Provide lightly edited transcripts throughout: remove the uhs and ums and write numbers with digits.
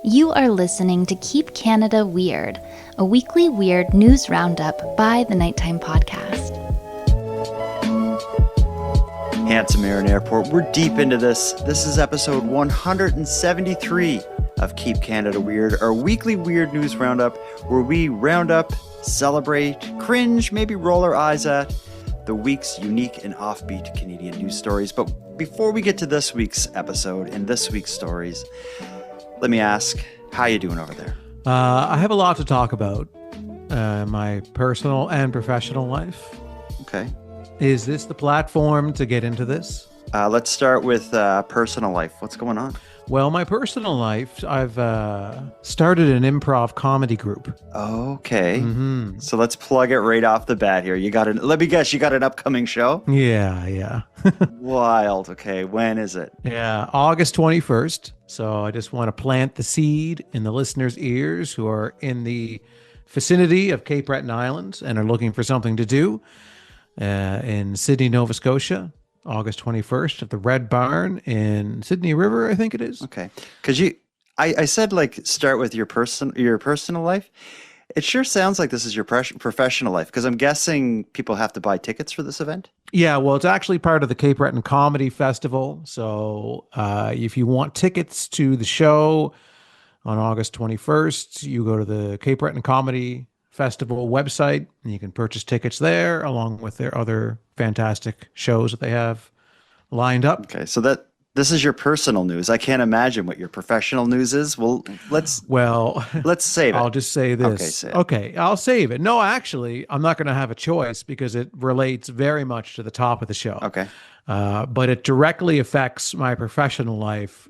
You are listening to Keep Canada Weird, a weekly weird news roundup by the Nighttime Podcast. Handsome Aaron Airport, we're deep into this. This is episode 173 of Keep Canada Weird, our weekly weird news roundup where we round up, celebrate, cringe, maybe roll our eyes at the week's unique and offbeat Canadian news stories. But before we get to this week's episode and this week's stories, let me ask, how you doing over there? I have a lot to talk about. My personal and professional life. Okay. Is this the platform to get into this? Let's start with personal life. What's going on? Well, my personal life, I've started an improv comedy group. Okay. So let's plug it right off the bat here. Let me guess, you got an upcoming show? Yeah. Wild. Okay. When is it? Yeah, August 21st. So I just want to plant the seed in the listeners' ears who are in the vicinity of Cape Breton Island and are looking for something to do in Sydney, Nova Scotia. August 21st at the Red Barn in Sydney River, I think it is. Okay. Because I said start with your personal life. It sure sounds like this is your professional life, because I'm guessing people have to buy tickets for this event. Yeah, well, it's actually part of the Cape Breton Comedy Festival. So if you want tickets to the show on August 21st, you go to the Cape Breton Comedy Festival website and you can purchase tickets there along with their other fantastic shows that they have lined up. Okay, so this is your personal news. I can't imagine what your professional news is. Well, let's save it. I'll just say this. Okay, say it. Okay, I'll save it. No, actually, I'm not going to have a choice because it relates very much to the top of the show. Okay. But it directly affects my professional life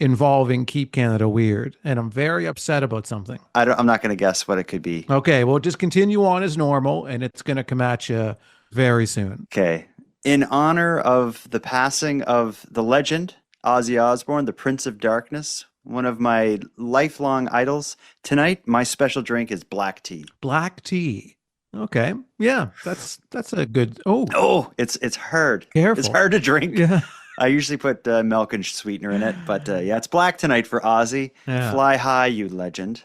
involving Keep Canada Weird, and I'm very upset about something. I'm not going to guess what it could be. Okay, well, just continue on as normal, and it's going to come at you very soon. Okay. In honor of the passing of the legend, Ozzy Osbourne, the Prince of Darkness, one of my lifelong idols, tonight my special drink is black tea. Black tea. Okay. Yeah, that's a good... Oh, it's hard. Careful. It's hard to drink. Yeah. I usually put milk and sweetener in it, but yeah, it's black tonight for Ozzy. Yeah. Fly high, you legend.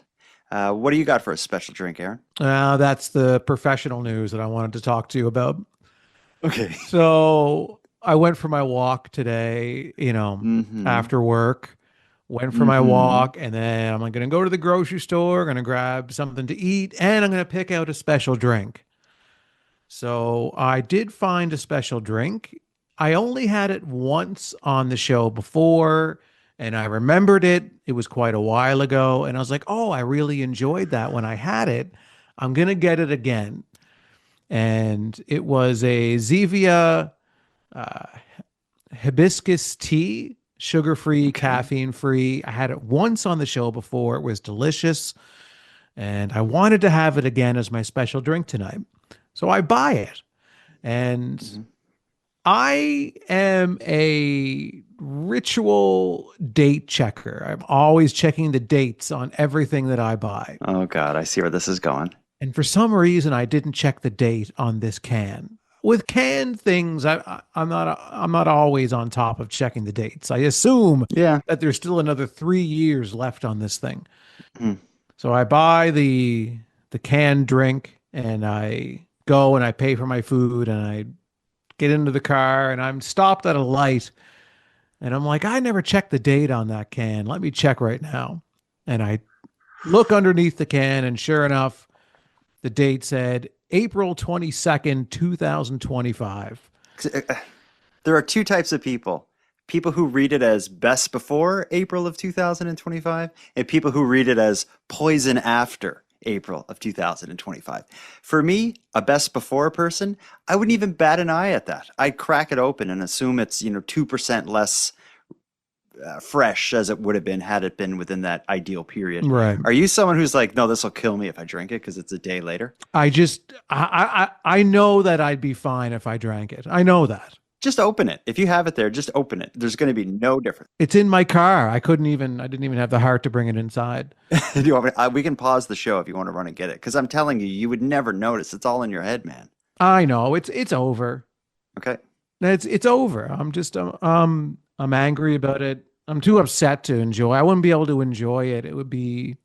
What do you got for a special drink, Aaron? That's the professional news that I wanted to talk to you about. Okay. So I went for my walk today, after work. Went for my walk, and then I'm going to go to the grocery store, going to grab something to eat, and I'm going to pick out a special drink. So I did find a special drink. I only had it once on the show before, and I remembered it. It was quite a while ago, and I was like, oh, I really enjoyed that when I had it. I'm going to get it again. And it was a Zevia hibiscus tea, sugar-free, caffeine-free. I had it once on the show before. It was delicious, and I wanted to have it again as my special drink tonight. So I buy it, and I am a ritual date checker. I'm always checking the dates on everything that I buy. Oh, God, I see where this is going. And for some reason, I didn't check the date on this can. With canned things, I'm not always on top of checking the dates. I assume that there's still another 3 years left on this thing. So I buy the canned drink, and I go and I pay for my food, and I get into the car, and I'm stopped at a light, and I'm like, I never checked the date on that can. Let me check right now. And I look underneath the can, and sure enough, the date said April 22nd, 2025. There are two types of people. People who read it as best before April of 2025, and people who read it as poison after April of 2025. For me, a best before person, I wouldn't even bat an eye at that. I'd crack it open and assume it's 2% less fresh as it would have been had it been within that ideal period. Right. Are you someone who's like, no, this will kill me if I drink it because it's a day later? I know that I'd be fine if I drank it. I know that. Just open it. If you have it there, just open it. There's going to be no difference. It's in my car. I didn't even have the heart to bring it inside. We can pause the show if you want to run and get it. Because I'm telling you, you would never notice. It's all in your head, man. I know. It's over. Okay. It's over. I'm angry about it. I'm too upset to enjoy. I wouldn't be able to enjoy it. It would be,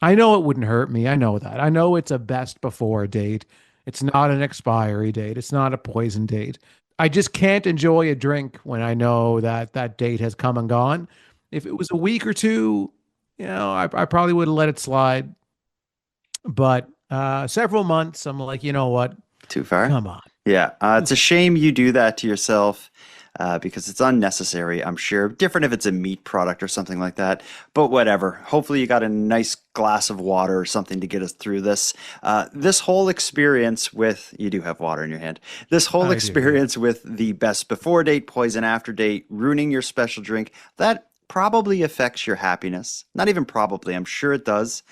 I know it wouldn't hurt me. I know that. I know it's a best before date. It's not an expiry date. It's not a poison date. I just can't enjoy a drink when I know that that date has come and gone. If it was a week or two, I probably would have let it slide. But several months, I'm like, you know what? Too far? Come on. Yeah, it's a shame you do that to yourself because it's unnecessary, I'm sure. Different if it's a meat product or something like that, but whatever. Hopefully you got a nice glass of water or something to get us through this. This whole experience with, you do have water in your hand, this whole experience with the best before date, poison after date, ruining your special drink, that probably affects your happiness. Not even probably, I'm sure it does.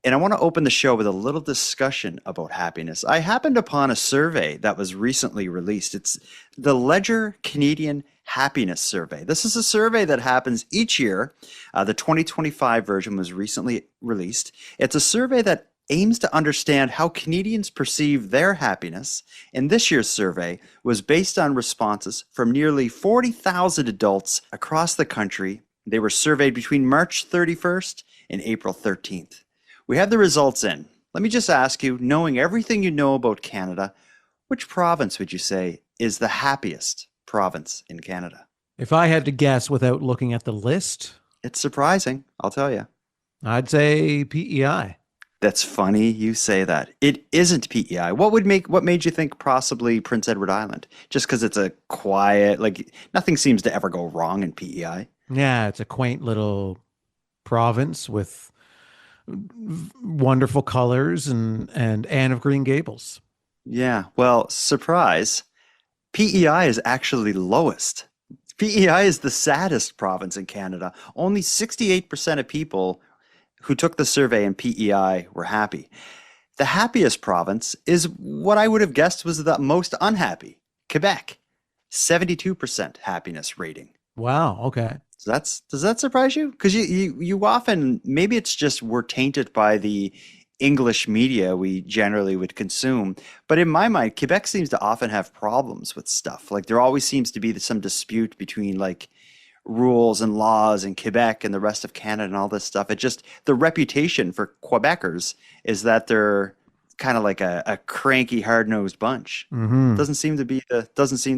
And I want to open the show with a little discussion about happiness. I happened upon a survey that was recently released. It's the Ledger Canadian Happiness Survey. This is a survey that happens each year. The 2025 version was recently released. It's a survey that aims to understand how Canadians perceive their happiness. And this year's survey was based on responses from nearly 40,000 adults across the country. They were surveyed between March 31st and April 13th. We have the results in. Let me just ask you, knowing everything you know about Canada, which province would you say is the happiest province in Canada? If I had to guess without looking at the list, it's surprising, I'll tell you. I'd say PEI. That's funny you say that. It isn't PEI. What made you think possibly Prince Edward Island? Just because it's a quiet, like nothing seems to ever go wrong in PEI. Yeah, it's a quaint little province with wonderful colors and Anne of Green Gables. Yeah, well, surprise. PEI is actually lowest. PEI is the saddest province in Canada. Only 68% of people who took the survey in PEI were happy. The happiest province is what I would have guessed was the most unhappy, Quebec. 72% happiness rating. Wow, okay. So does that surprise you? Because you often, maybe it's just we're tainted by the English media we generally would consume. But in my mind, Quebec seems to often have problems with stuff. Like there always seems to be some dispute between like rules and laws in Quebec and the rest of Canada and all this stuff. It just, the reputation for Quebecers is that they're kind of like a cranky, hard-nosed bunch. Mm-hmm. Doesn't seem to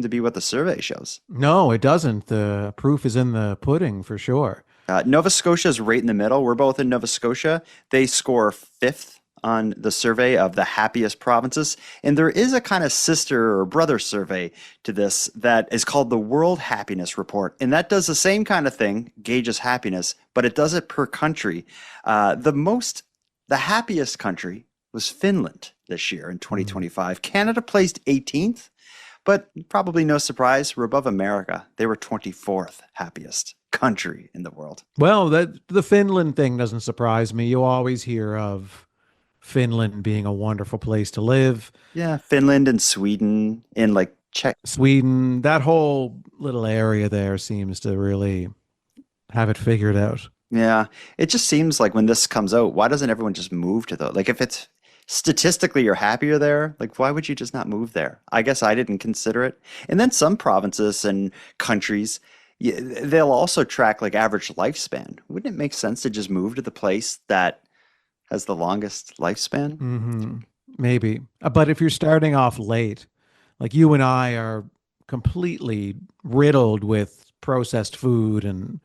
be what the survey shows. No, it doesn't. The proof is in the pudding for sure. Nova Scotia is right in the middle. We're both in Nova Scotia. They score 5th on the survey of the happiest provinces. And there is a kind of sister or brother survey to this that is called the World Happiness Report. And that does the same kind of thing, gauges happiness, but it does it per country. The happiest country was Finland this year in 2025. Canada placed 18th, but probably no surprise, we're above America. They were 24th happiest country in the world. Well, the Finland thing doesn't surprise me. You always hear of Finland being a wonderful place to live. Yeah, Finland and Sweden and like Czech. Sweden, that whole little area there seems to really have it figured out. Yeah, it just seems like when this comes out, why doesn't everyone just move to those? Like if it's statistically you're happier there, like why would you just not move there? I guess I didn't consider it. And then some provinces and countries, they'll also track like average lifespan. Wouldn't it make sense to just move to the place that has the longest lifespan? Mm-hmm. Maybe. But if you're starting off late, like you and I are completely riddled with processed food and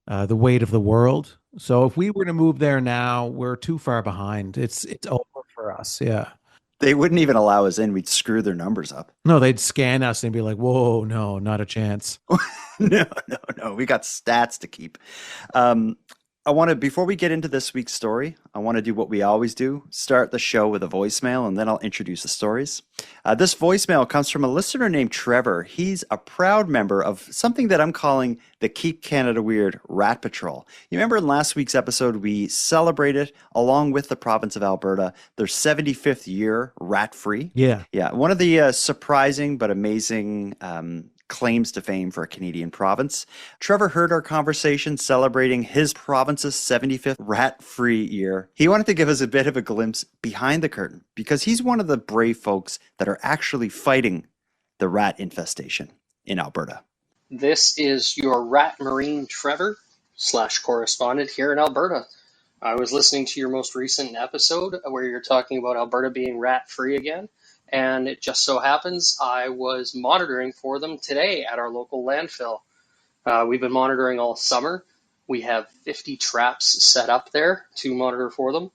the weight of the world. So if we were to move there now, we're too far behind. It's over for us. Yeah. They wouldn't even allow us in. We'd screw their numbers up. No, they'd scan us and be like, whoa, no, not a chance. No. We got stats to keep. Before we get into this week's story, I want to do what we always do, start the show with a voicemail, and then I'll introduce the stories. This voicemail comes from a listener named Trevor. He's a proud member of something that I'm calling the Keep Canada Weird Rat Patrol. You remember in last week's episode, we celebrated, along with the province of Alberta, their 75th year rat-free? Yeah. Yeah, one of the surprising but amazing claims to fame for a Canadian province. Trevor heard our conversation celebrating his province's 75th rat-free year. He wanted to give us a bit of a glimpse behind the curtain because he's one of the brave folks that are actually fighting the rat infestation in Alberta. This is your rat marine Trevor / correspondent here in Alberta. I was listening to your most recent episode where you're talking about Alberta being rat free again, and it just so happens I was monitoring for them today at our local landfill. We've been monitoring all summer. We have 50 traps set up there to monitor for them.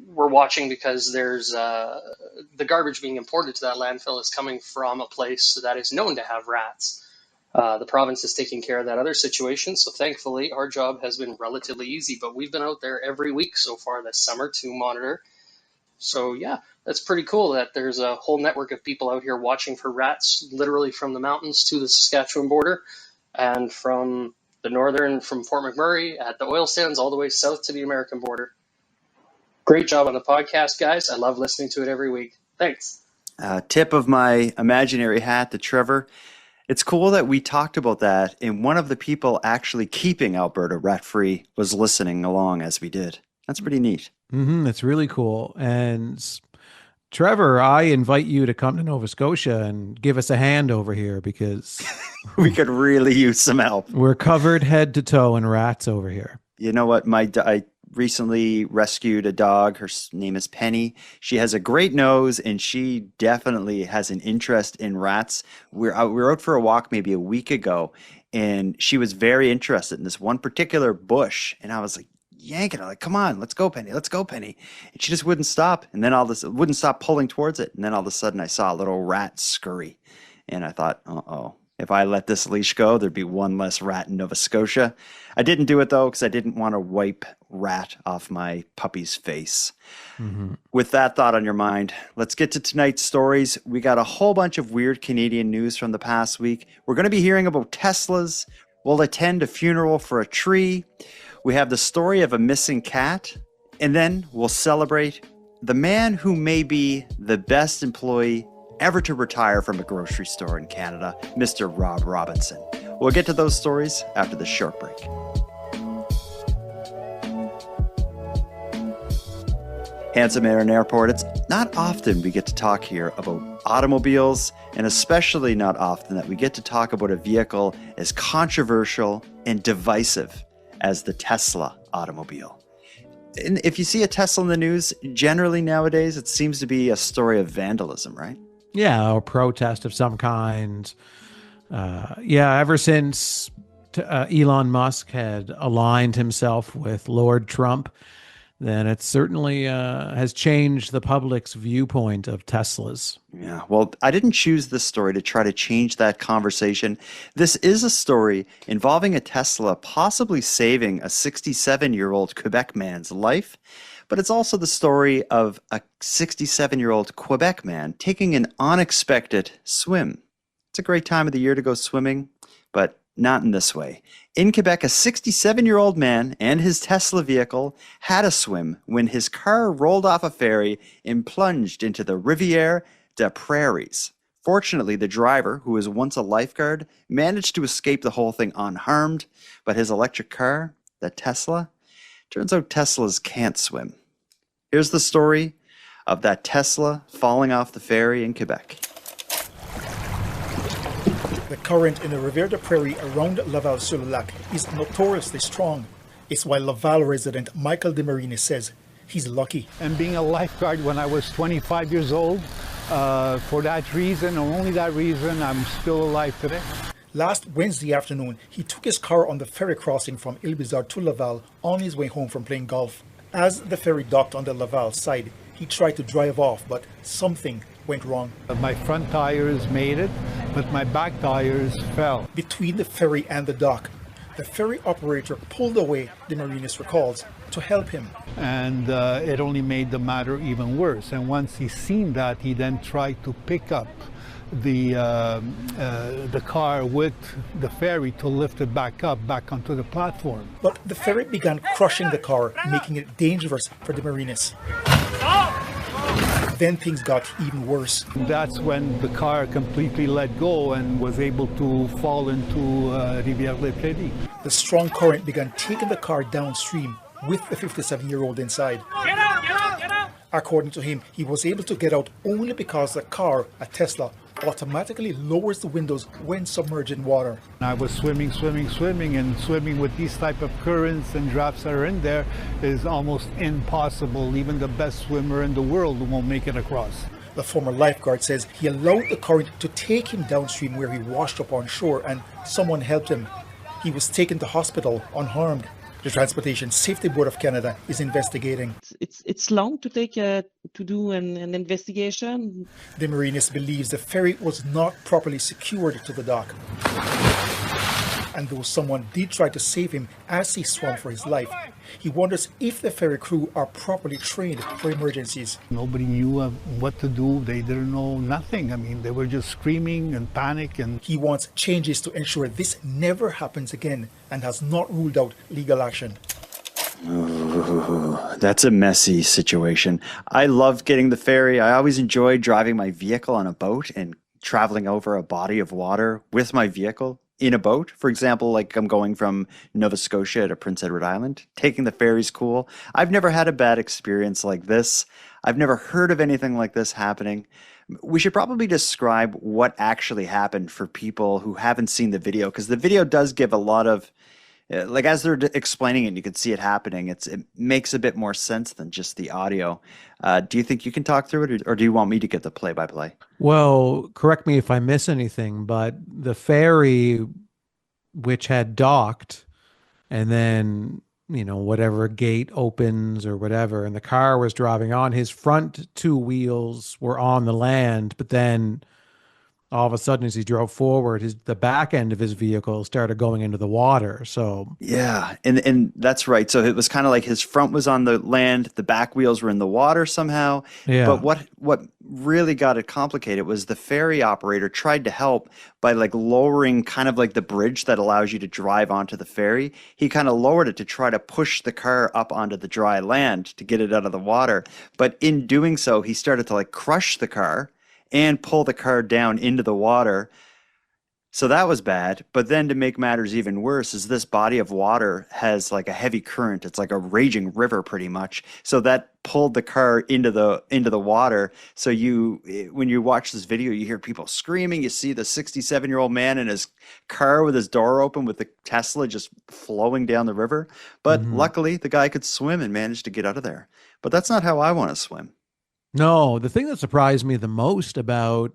We're watching because there's the garbage being imported to that landfill is coming from a place that is known to have rats. The province is taking care of that other situation, so thankfully our job has been relatively easy, but we've been out there every week so far this summer to monitor. So yeah, that's pretty cool that there's a whole network of people out here watching for rats, literally from the mountains to the Saskatchewan border, and from the northern, from Fort McMurray at the oil sands all the way south to the American border. Great job on the podcast, guys. I love listening to it every week. Thanks. Tip of my imaginary hat to Trevor. It's cool that we talked about that, and one of the people actually keeping Alberta rat-free was listening along as we did. That's pretty neat. It's really cool. And Trevor, I invite you to come to Nova Scotia and give us a hand over here because we could really use some help. We're covered head to toe in rats over here. You know what? I recently rescued a dog. Her name is Penny. She has a great nose, and she definitely has an interest in rats. We were out for a walk maybe a week ago, and she was very interested in this one particular bush. And I was like, yanking her, like, come on, let's go, Penny, let's go, Penny. And she just wouldn't stop. And then wouldn't stop pulling towards it. And then all of a sudden I saw a little rat scurry. And I thought, uh-oh. If I let this leash go, there'd be one less rat in Nova Scotia. I didn't do it, though, because I didn't want to wipe rat off my puppy's face. With that thought on your mind, let's get to tonight's stories. We got a whole bunch of weird Canadian news from the past week. We're going to be hearing about Teslas. We'll attend a funeral for a tree. We have the story of a missing cat. And then we'll celebrate the man who may be the best employee ever to retire from a grocery store in Canada, Mr. Rob Robinson. We'll get to those stories after this short break. Handsome Aaron Airport, it's not often we get to talk here about automobiles, and especially not often that we get to talk about a vehicle as controversial and divisive as the Tesla automobile. And if you see a Tesla in the news, generally nowadays, it seems to be a story of vandalism, right? Yeah, or protest of some kind. Ever since Elon Musk had aligned himself with Lord Trump, then it certainly has changed the public's viewpoint of Teslas. Yeah, well, I didn't choose this story to try to change that conversation. This is a story involving a Tesla possibly saving a 67-year-old Quebec man's life. But it's also the story of a 67-year-old Quebec man taking an unexpected swim. It's a great time of the year to go swimming, but not in this way. In Quebec, a 67-year-old man and his Tesla vehicle had a swim when his car rolled off a ferry and plunged into the Rivière des Prairies. Fortunately, the driver, who was once a lifeguard, managed to escape the whole thing unharmed, but his electric car, the Tesla, turns out Teslas can't swim. Here's the story of that Tesla falling off the ferry in Quebec. The current in the Rivière des Prairies around Laval-sur-le-Lac is notoriously strong. It's why Laval resident Michael Demarine says he's lucky. And being a lifeguard when I was 25 years old, for that reason, and only that reason, I'm still alive today. Last Wednesday afternoon, he took his car on the ferry crossing from Ile-Bizarre to Laval on his way home from playing golf. As the ferry docked on the Laval side, he tried to drive off, but something went wrong. My front tires made it, but my back tires fell. Between the ferry and the dock, the ferry operator pulled away, Demarines recalls, to help him. And it only made the matter even worse. And once he seen that, he then tried to pick up the car with the ferry to lift it back onto the platform. But the ferry began crushing the car, making it dangerous for the Marines. Then things got even worse. That's when the car completely let go and was able to fall into Rivière des Prairies. The strong current began taking the car downstream with the 57-year-old inside. Get out, get out, get out! According to him, he was able to get out only because the car, a Tesla, automatically lowers the windows when submerged in water. I was swimming, and swimming with these type of currents and drafts that are in there is almost impossible. Even the best swimmer in the world won't make it across. The former lifeguard says he allowed the current to take him downstream where he washed up on shore and someone helped him. He was taken to hospital unharmed. The Transportation Safety Board of Canada is investigating. It's long to take to do an investigation. The marinist believes the ferry was not properly secured to the dock. And though someone did try to save him as he swam for his life, he wonders if the ferry crew are properly trained for emergencies. Nobody knew what to do. They didn't know nothing. I mean, they were just screaming and panic. And he wants changes to ensure this never happens again and has not ruled out legal action. Ooh, that's a messy situation. I love getting the ferry. I always enjoyed driving my vehicle on a boat and traveling over a body of water with my vehicle in a boat. For example, like I'm going from Nova Scotia to Prince Edward Island. Taking the ferry's cool. I've never had a bad experience like this. I've never heard of anything like this happening. We should probably describe what actually happened for people who haven't seen the video, because the video does give a lot of, like as they're explaining it, you can see it happening. It makes a bit more sense than just the audio. Do you think you can talk through it, or do you want me to get the play-by-play? Well, correct me if I miss anything, but the ferry, which had docked, and then, whatever gate opens or whatever, and the car was driving on, his front two wheels were on the land, but then all of a sudden, as he drove forward, the back end of his vehicle started going into the water. So yeah, and that's right. So it was kind of like his front was on the land, the back wheels were in the water somehow. Yeah. But what really got it complicated was the ferry operator tried to help by like lowering kind of like the bridge that allows you to drive onto the ferry. He kind of lowered it to try to push the car up onto the dry land to get it out of the water. But in doing so, he started to like crush the car and pull the car down into the water. So that was bad. But then to make matters even worse is this body of water has like a heavy current. It's like a raging river pretty much. So that pulled the car into the water. So when you watch this video, you hear people screaming. You see the 67-year-old man in his car with his door open with the Tesla just flowing down the river. But luckily the guy could swim and managed to get out of there. But that's not how I want to swim. No, the thing that surprised me the most about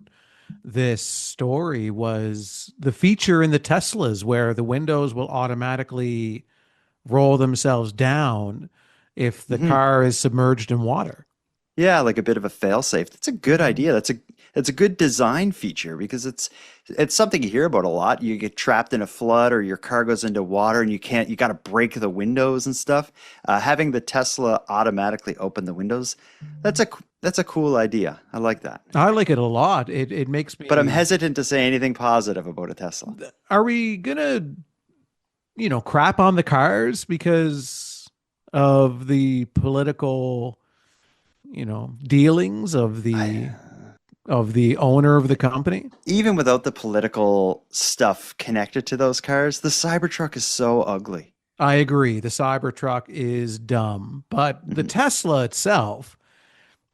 this story was the feature in the Teslas where the windows will automatically roll themselves down if the car is submerged in water. Yeah, like a bit of a fail-safe. That's a good idea. That's a good design feature, because it's something you hear about a lot. You get trapped in a flood or your car goes into water and you got to break the windows and stuff. Having the Tesla automatically open the windows, that's a cool idea. I like that. I like it a lot. It makes me. But I'm hesitant to say anything positive about a Tesla. Are we gonna, crap on the cars because of the political, dealings of the owner of the company? Even without the political stuff connected to those cars, the Cybertruck is so ugly. I agree. The Cybertruck is dumb, but the Tesla itself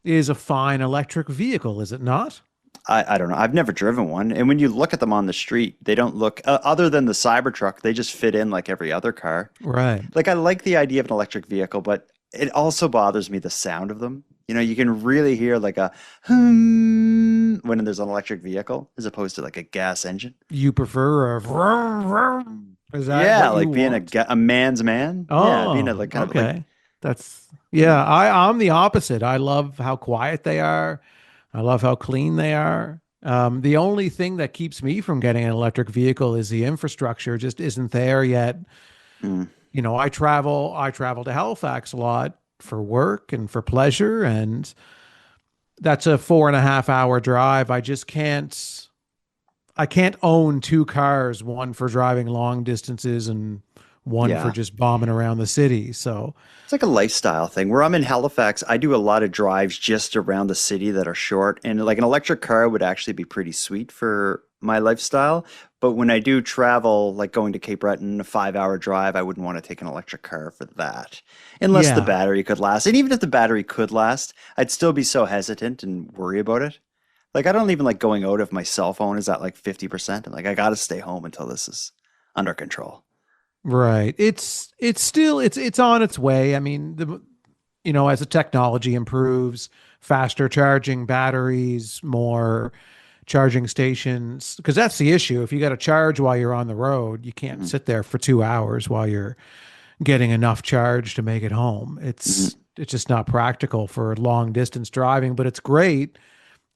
is a fine electric vehicle, is it not? I don't know. I've never driven one. And when you look at them on the street, they don't look, other than the Cybertruck, they just fit in like every other car. Right. Like I like the idea of an electric vehicle, but it also bothers me the sound of them. You can really hear like a when there's an electric vehicle as opposed to like a gas engine. You prefer a vroom, vroom? Is that yeah, what like you being want? a man's man. Oh, yeah, being a like kind okay. of like, That's yeah. I'm the opposite. I love how quiet they are. I love how clean they are. The only thing that keeps me from getting an electric vehicle is the infrastructure just isn't there yet. I travel to Halifax a lot for work and for pleasure, and that's a 4.5 hour drive. I can't own two cars, one for driving long distances and one for just bombing around the city. So it's like a lifestyle thing. Where I'm in Halifax, I do a lot of drives just around the city that are short, and like an electric car would actually be pretty sweet for my lifestyle. But when I do travel, like going to Cape Breton, a 5-hour drive, I wouldn't want to take an electric car for that, unless the battery could last. And even if the battery could last, I'd still be so hesitant and worry about it. Like, I don't even like going out if my cell phone is at like 50%. I'm like, I got to stay home until this is under control. Right. It's still it's on its way. I mean, as the technology improves, faster charging batteries, more charging stations, because that's the issue. If you got to charge while you're on the road, you can't sit there for 2 hours while you're getting enough charge to make it home. It's just not practical for long distance driving, but it's great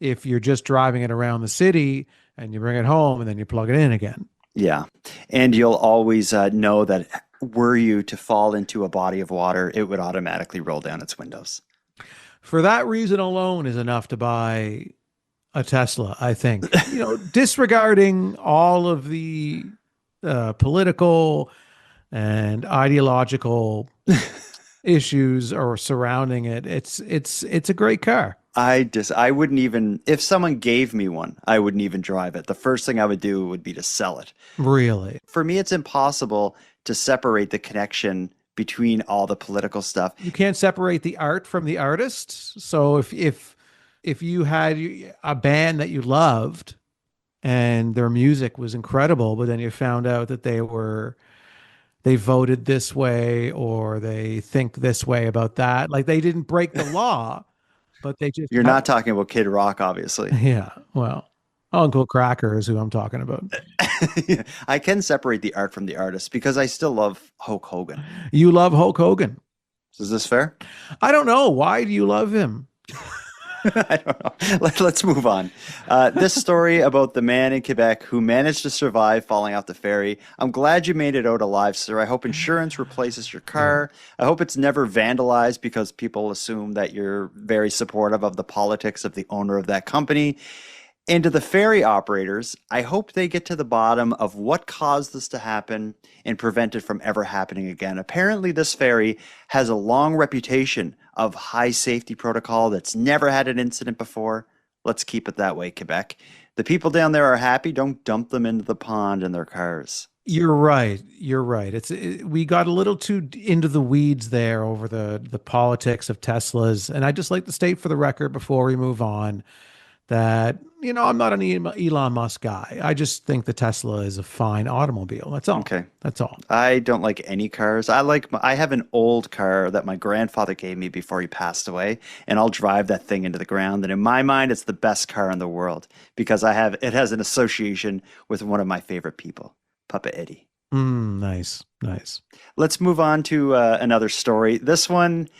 if you're just driving it around the city and you bring it home and then you plug it in again. Yeah. And you'll always know that were you to fall into a body of water, it would automatically roll down its windows. For that reason alone is enough to buy a Tesla, I think. Disregarding all of the political and ideological issues or surrounding it, it's a great car. I wouldn't even, if someone gave me one, I wouldn't even drive it. The first thing I would do would be to sell it. Really? For me, it's impossible to separate the connection between all the political stuff. You can't separate the art from the artist. So if you had a band that you loved and their music was incredible, but then you found out that they voted this way or they think this way about that, like they didn't break the law. But they just... You're not talking about Kid Rock, obviously. Yeah, well, Uncle Cracker is who I'm talking about. I can separate the art from the artist because I still love Hulk Hogan. You love Hulk Hogan. Is this fair? I don't know. Why do you love him? I don't know. Let's move on. This story about the man in Quebec who managed to survive falling off the ferry. I'm glad you made it out alive, sir. I hope insurance replaces your car. I hope it's never vandalized because people assume that you're very supportive of the politics of the owner of that company. And to the ferry operators, I hope they get to the bottom of what caused this to happen and prevent it from ever happening again. Apparently, this ferry has a long reputation of high safety protocol that's never had an incident before. Let's keep it that way, Quebec. The people down there are happy. Don't dump them into the pond in their cars. You're right. We got a little too into the weeds there over the politics of Teslas. And I just like to state for the record before we move on that, I'm not an Elon Musk guy. I just think the Tesla is a fine automobile. That's all. Okay. That's all. I don't like any cars. I have an old car that my grandfather gave me before he passed away, and I'll drive that thing into the ground. And in my mind, it's the best car in the world because it has an association with one of my favorite people, Papa Eddie. Nice. Let's move on to another story. This one,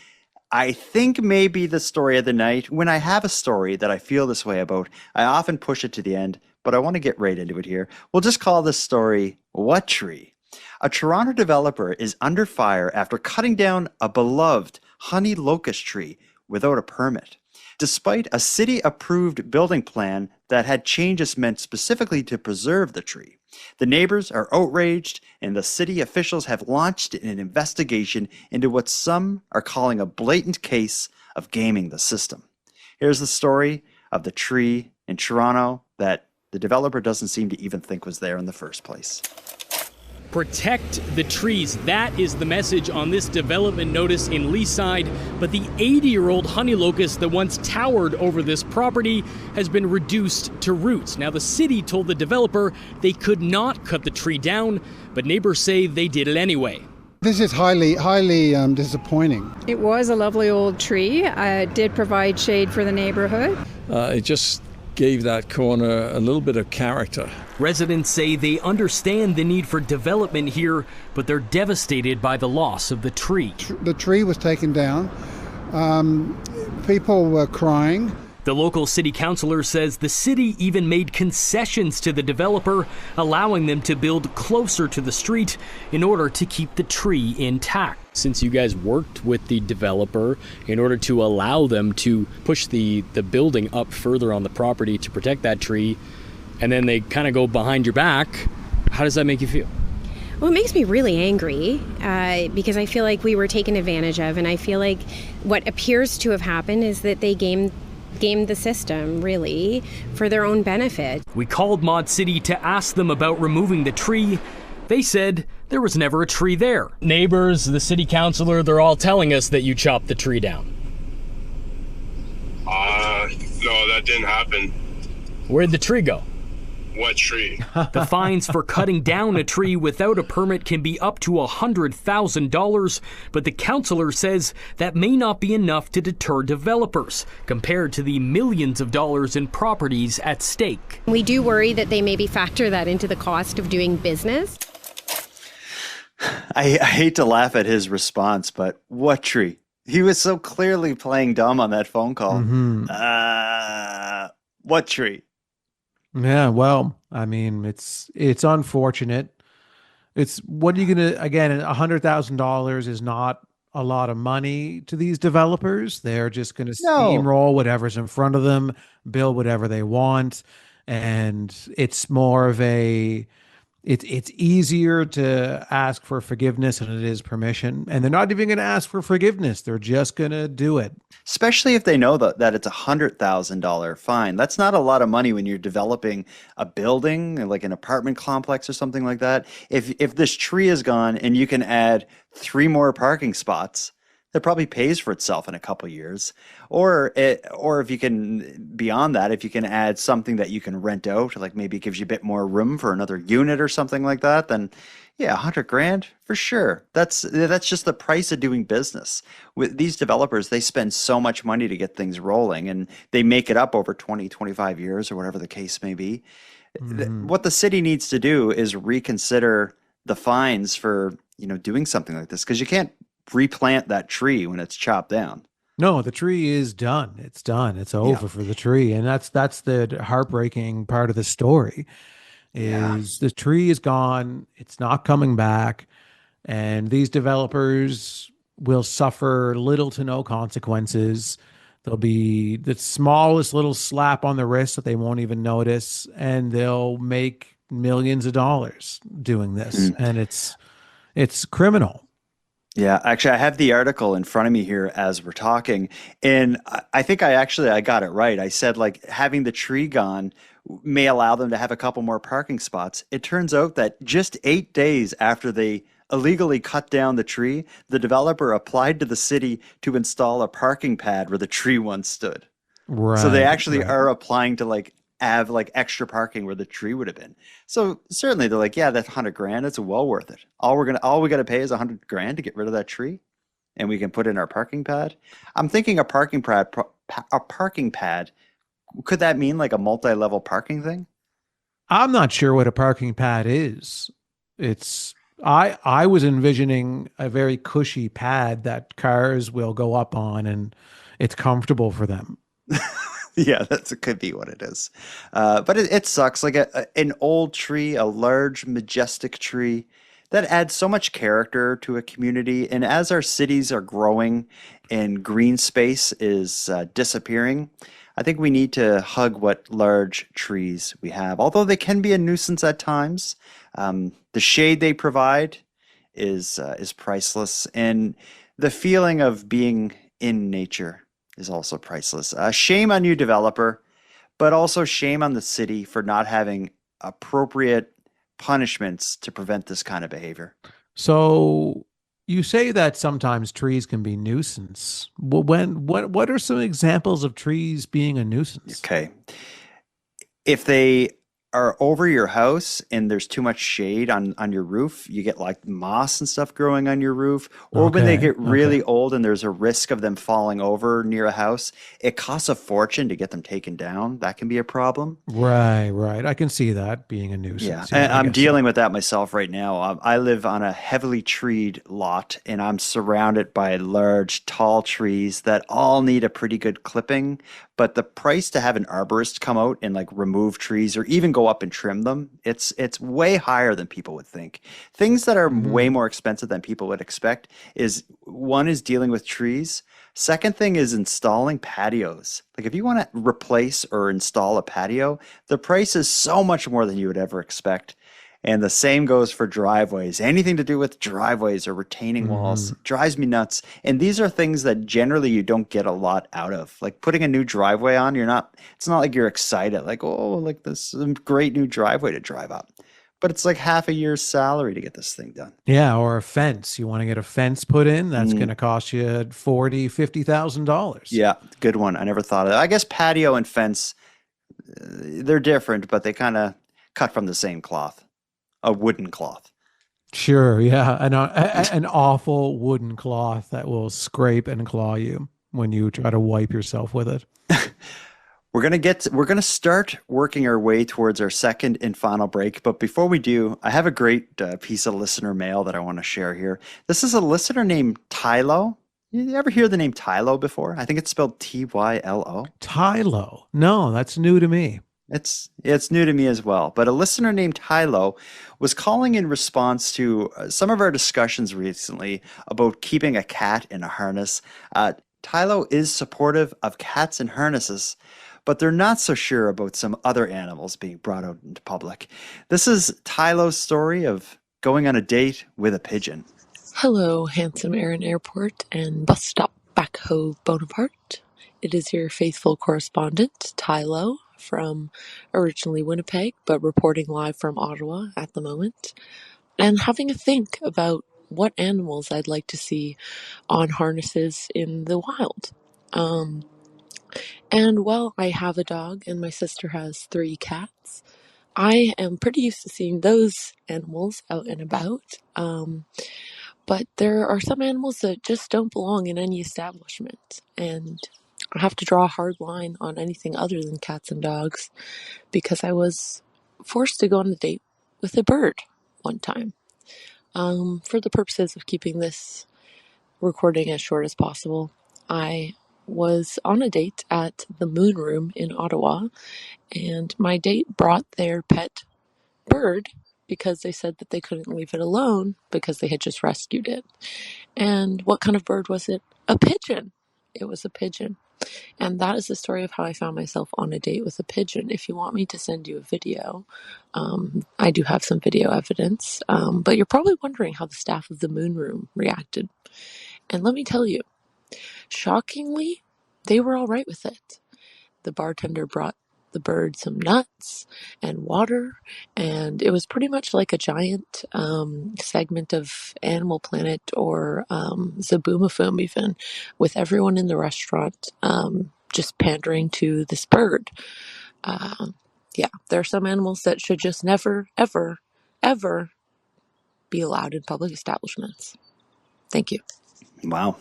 I think maybe the story of the night. When I have a story that I feel this way about, I often push it to the end, but I want to get right into it here. We'll just call this story, What Tree? A Toronto developer is under fire after cutting down a beloved honey locust tree without a permit. Despite a city-approved building plan that had changes meant specifically to preserve the tree. The neighbors are outraged, and the city officials have launched an investigation into what some are calling a blatant case of gaming the system. Here's the story of the tree in Toronto that the developer doesn't seem to even think was there in the first place. Protect the trees. That is the message on this development notice in Leaside. But the 80-year-old honey locust that once towered over this property has been reduced to roots. Now, the city told the developer they could not cut the tree down, but neighbors say they did it anyway. This is highly disappointing. It was a lovely old tree. It did provide shade for the neighborhood. It just gave that corner a little bit of character. Residents say they understand the need for development here, but they're devastated by the loss of the tree. The tree was taken down. People were crying. The local city councillor says the city even made concessions to the developer, allowing them to build closer to the street in order to keep the tree intact. Since you guys worked with the developer in order to allow them to push the building up further on the property to protect that tree, and then they kind of go behind your back, how does that make you feel? Well, it makes me really angry because I feel like we were taken advantage of, and I feel like what appears to have happened is that they gamed the system, really, for their own benefit. We called Mod City to ask them about removing the tree. They said there was never a tree there. Neighbors, the city councilor, they're all telling us that you chopped the tree down. No, that didn't happen. Where'd the tree go? What tree? The fines for cutting down a tree without a permit can be up to $100,000, but the councillor says that may not be enough to deter developers compared to the millions of dollars in properties at stake. We do worry that they maybe factor that into the cost of doing business. I hate to laugh at his response, but what tree? He was so clearly playing dumb on that phone call. What tree? Yeah, well, I mean, it's unfortunate. It's what are you gonna again? $100,000 is not a lot of money to these developers. They're just gonna steamroll whatever's in front of them, build whatever they want, and it's more of a. It's easier to ask for forgiveness than it is permission, and they're not even going to ask for forgiveness. They're just going to do it. Especially if they know that it's $100,000 fine. That's not a lot of money when you're developing a building, like an apartment complex or something like that. If this tree is gone and you can add 3 more parking spots, that probably pays for itself in a couple of years. Or if you can, beyond that, if you can add something that you can rent out, like maybe it gives you a bit more room for another unit or something like that, then yeah, $100,000 for sure. That's just the price of doing business. With these developers, they spend so much money to get things rolling, and they make it up over 20, 25 years or whatever the case may be. What the city needs to do is reconsider the fines for, doing something like this, because you can't replant that tree when it's chopped down. No, the tree is done. It's done. It's over for the tree. And that's the heartbreaking part of the story is the tree is gone. It's not coming back. And these developers will suffer little to no consequences. There'll be the smallest little slap on the wrist that they won't even notice. And they'll make millions of dollars doing this. And it's criminal. Yeah, actually, I have the article in front of me here as we're talking, and I think I got it right. I said like having the tree gone may allow them to have a couple more parking spots. It turns out that just 8 days after they illegally cut down the tree, the developer applied to the city to install a parking pad where the tree once stood. Right. So they actually are applying to have extra parking where the tree would have been. So certainly they're like, yeah, that's $100,000. That's well worth it. All we got to pay is $100,000 to get rid of that tree, and we can put in our parking pad. I'm thinking a parking pad. Could that mean like a multi-level parking thing? I'm not sure what a parking pad is. I was envisioning a very cushy pad that cars will go up on, and it's comfortable for them. Yeah, it could be what it is. But it sucks. Like an old tree, a large, majestic tree that adds so much character to a community. And as our cities are growing and green space is disappearing, I think we need to hug what large trees we have. Although they can be a nuisance at times, the shade they provide is priceless. And the feeling of being in nature is also priceless. Shame on you, developer, but also shame on the city for not having appropriate punishments to prevent this kind of behavior. So you say that sometimes trees can be nuisance. What are some examples of trees being a nuisance? Okay. If they are over your house and there's too much shade on your roof, you get like moss and stuff growing on your roof. Or when they get really old and there's a risk of them falling over near a house, it costs a fortune to get them taken down. That can be a problem. Right. I can see that being a nuisance. Yeah, and I'm dealing with that myself right now. I live on a heavily treed lot, and I'm surrounded by large, tall trees that all need a pretty good clipping. But the price to have an arborist come out and remove trees or even go up and trim them, it's way higher than people would think. Things that are way more expensive than people would expect is dealing with trees. Second thing is installing patios. Like if you want to replace or install a patio, the price is so much more than you would ever expect. And the same goes for driveways. Anything to do with driveways or retaining walls drives me nuts. And these are things that generally you don't get a lot out of. Like putting a new driveway on, it's not like you're excited, this is a great new driveway to drive up. But it's like half a year's salary to get this thing done. Yeah, or a fence. You want to get a fence put in, that's going to cost you $40,000, $50,000. Yeah, good one. I never thought of that. I guess patio and fence They're different, but they kind of cut from the same cloth, a wooden cloth. Sure, yeah, an awful wooden cloth that will scrape and claw you when you try to wipe yourself with it. We're gonna start working our way towards our second and final break, but before we do, I have a great piece of listener mail that I want to share here. This is a listener named Tylo. You ever hear the name Tylo before? I think it's spelled Tylo. Tylo? No, that's new to me. It's new to me as well. But a listener named Tylo was calling in response to some of our discussions recently about keeping a cat in a harness. Tylo is supportive of cats in harnesses, but they're not so sure about some other animals being brought out into public. This is Tylo's story of going on a date with a pigeon. Hello, Handsome Aaron Airport and Bus Stop Backhoe Bonaparte. It is your faithful correspondent, Tylo, from originally Winnipeg, but reporting live from Ottawa at the moment, and having a think about what animals I'd like to see on harnesses in the wild. And while I have a dog and my sister has 3 cats, I am pretty used to seeing those animals out and about. But there are some animals that just don't belong in any establishment, and I have to draw a hard line on anything other than cats and dogs because I was forced to go on a date with a bird one time. For the purposes of keeping this recording as short as possible, I was on a date at the Moon Room in Ottawa, and my date brought their pet bird because they said that they couldn't leave it alone because they had just rescued it. And what kind of bird was it? A pigeon. It was a pigeon. And that is the story of how I found myself on a date with a pigeon. If you want me to send you a video, I do have some video evidence. But you're probably wondering how the staff of the Moon Room reacted. And let me tell you, shockingly, they were all right with it. The bartender brought the bird some nuts and water, and it was pretty much like a giant segment of Animal Planet or Zaboomafilm even, with everyone in the restaurant just pandering to this bird. Yeah, there are some animals that should just never, ever, ever be allowed in public establishments. Thank you. Wow.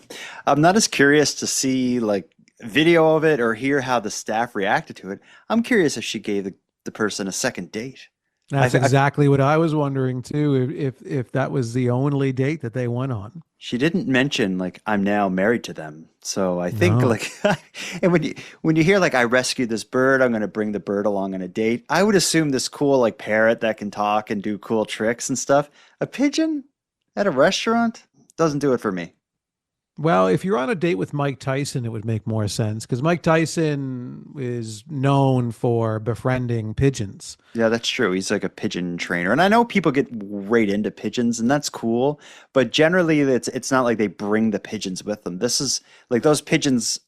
I'm not as curious to see like video of it or hear how the staff reacted to it. I'm curious if she gave the person a second date. That's exactly what I was wondering too, if that was the only date that they went on. She didn't mention like I'm now married to them. So I think like and when you hear like I rescued this bird, I'm going to bring the bird along on a date, I would assume this cool like parrot that can talk and do cool tricks and stuff. A pigeon at a restaurant doesn't do it for me. Well, if you're on a date with Mike Tyson, it would make more sense because Mike Tyson is known for befriending pigeons. Yeah, that's true. He's like a pigeon trainer. And I know people get right into pigeons and that's cool, but generally it's not like they bring the pigeons with them. This is like those pigeons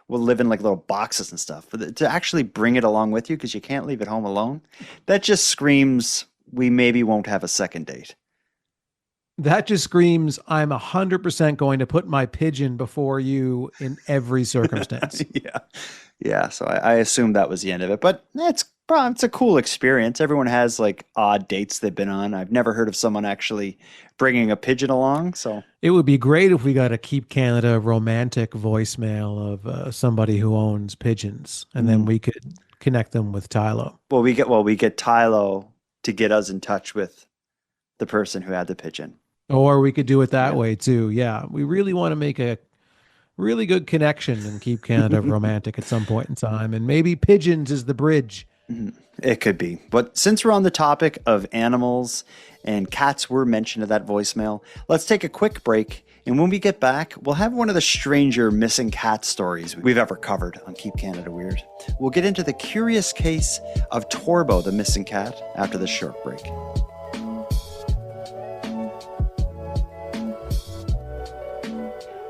will live in like little boxes and stuff. But to actually bring it along with you because you can't leave it home alone, that just screams we maybe won't have a second date. That just screams, I'm 100% going to put my pigeon before you in every circumstance. Yeah. So I assumed that was the end of it, but it's a cool experience. Everyone has like odd dates they've been on. I've never heard of someone actually bringing a pigeon along. So it would be great if we got a Keep Canada romantic voicemail of somebody who owns pigeons, and then we could connect them with Tylo. Well, we get Tylo to get us in touch with the person who had the pigeon. Or we could do it that way too. Yeah. We really want to make a really good connection and keep Canada romantic at some point in time. And maybe pigeons is the bridge. It could be. But since we're on the topic of animals and cats were mentioned in that voicemail, let's take a quick break. And when we get back, we'll have one of the stranger missing cat stories we've ever covered on Keep Canada Weird. We'll get into the curious case of Torbo, the missing cat, after this short break.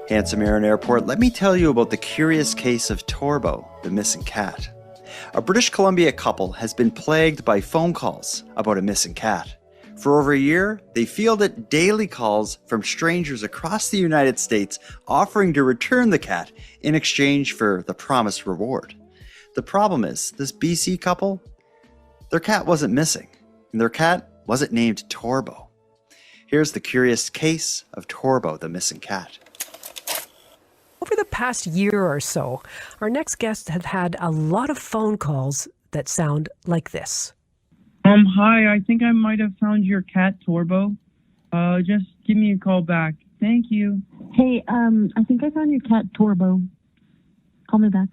Handsome Aaron Airport, let me tell you about the curious case of Torbo, the missing cat. A British Columbia couple has been plagued by phone calls about a missing cat. For over a year, they fielded daily calls from strangers across the United States offering to return the cat in exchange for the promised reward. The problem is, this BC couple, their cat wasn't missing, and their cat wasn't named Torbo. Here's the curious case of Torbo, the missing cat. Over the past year or so, our next guest has had a lot of phone calls that sound like this. Hi, I think I might have found your cat, Torbo. Just give me a call back. Thank you. Hey, I think I found your cat, Torbo. Call me back.